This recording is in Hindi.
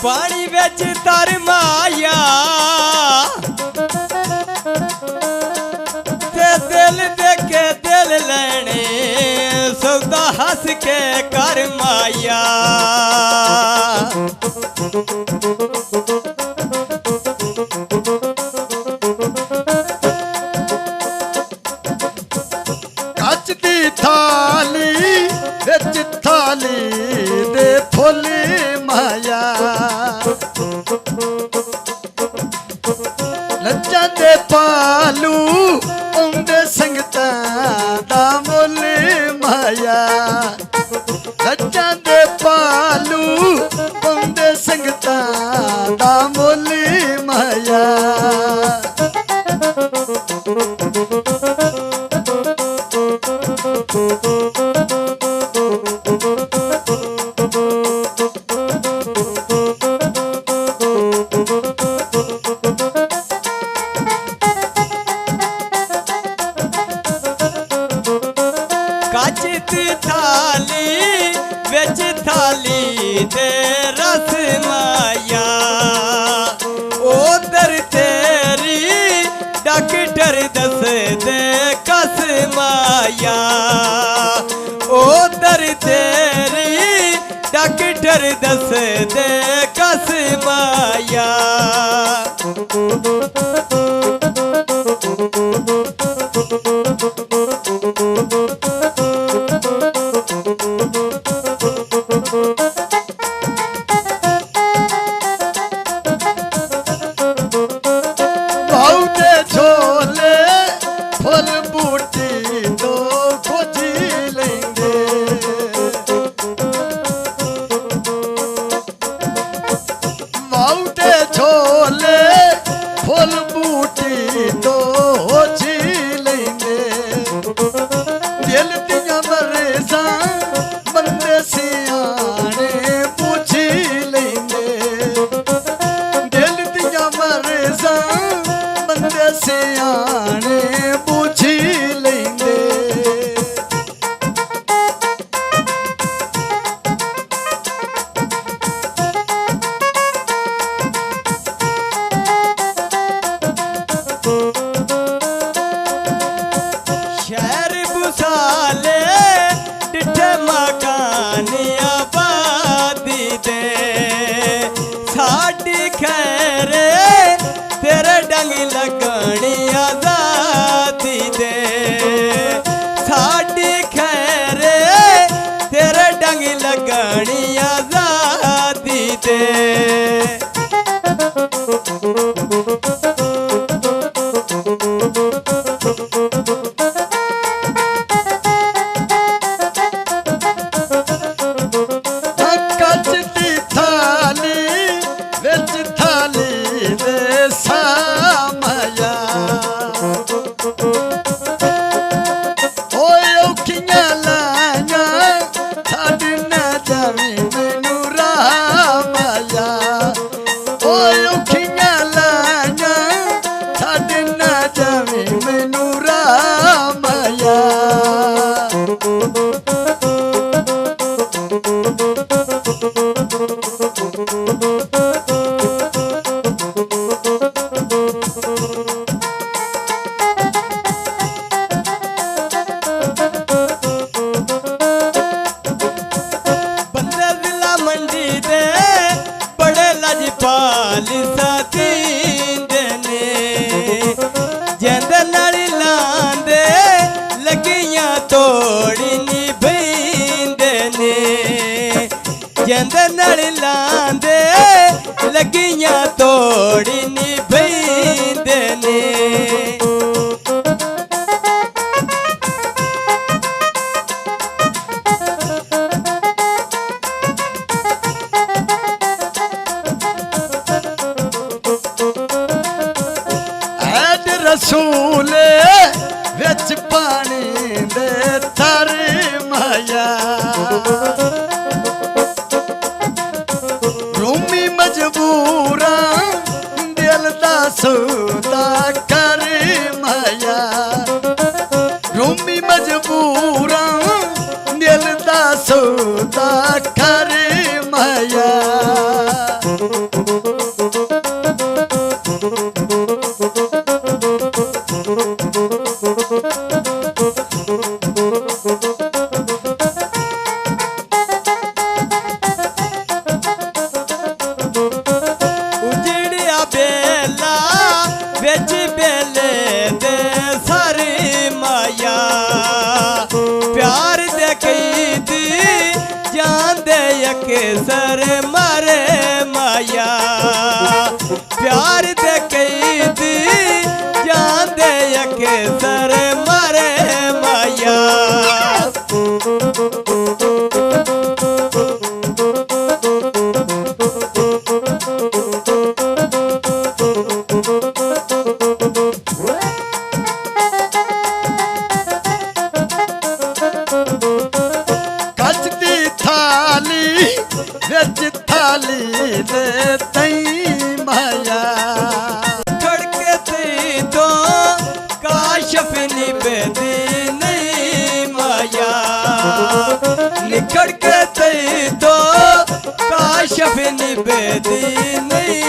पानी बिच तर माया ते दिल देखे दिल लेने सौदा हस के कर माया कच दी थाली विच थाली दे फुल माया लज्जा दे पालू उंदे संगतां दा मुल माया लज्जा दे पालू उंदे संगतां दा मुल माया कच दी थाली विच थाली दे रस माया उधर तेरी डॉक्टर दस दे कस माया उधर तेरी डॉक्टर दस दे कस माया बहुते झोले फुल बूटी तो खोजी लेंगे बहुते झोले फुल बूटी तो खोजी लेंगे दिल दियां मरेज़ां बंदे सियाने पूछी लेंगे दिल दियां मरेज़ां बंदे सियाने पूछी लेंगे शहर बुसाले डिठे मकान आबादी दे साडी खैरे तेरे डंग लगनी आजादी दे साडी खैरे तेरे डंग लगनी आजादी दे कच दी थाली विच थाली दे सामया ओए औखियां लाइयां छड्ड ना जावीं मैनू रामया ओए औखियां लाइयां छड्ड ना जावीं मैनू रामया बंदे जिला मंडी दे बड़े लजपाल साथींदे ने जिंद नाल लांदे लगियां तोड़ी निभैंदे ने जिंद नाल लांदे लगियां तोड़ी निभैंदे ने ऐड रसूले विच पानी दे तर माया रूमी मजबूरा दिल दा सौदा कर माया रूमी मजबूरा दिल दा सौदा कर माया सर मारे माया प्यार दे कई दी जान दे के सर मारे माया थाली दे तई माया खड़के ती तो काशफ निबेदी नहीं माया निकड़ के ती तो काशफ निबेदी नहीं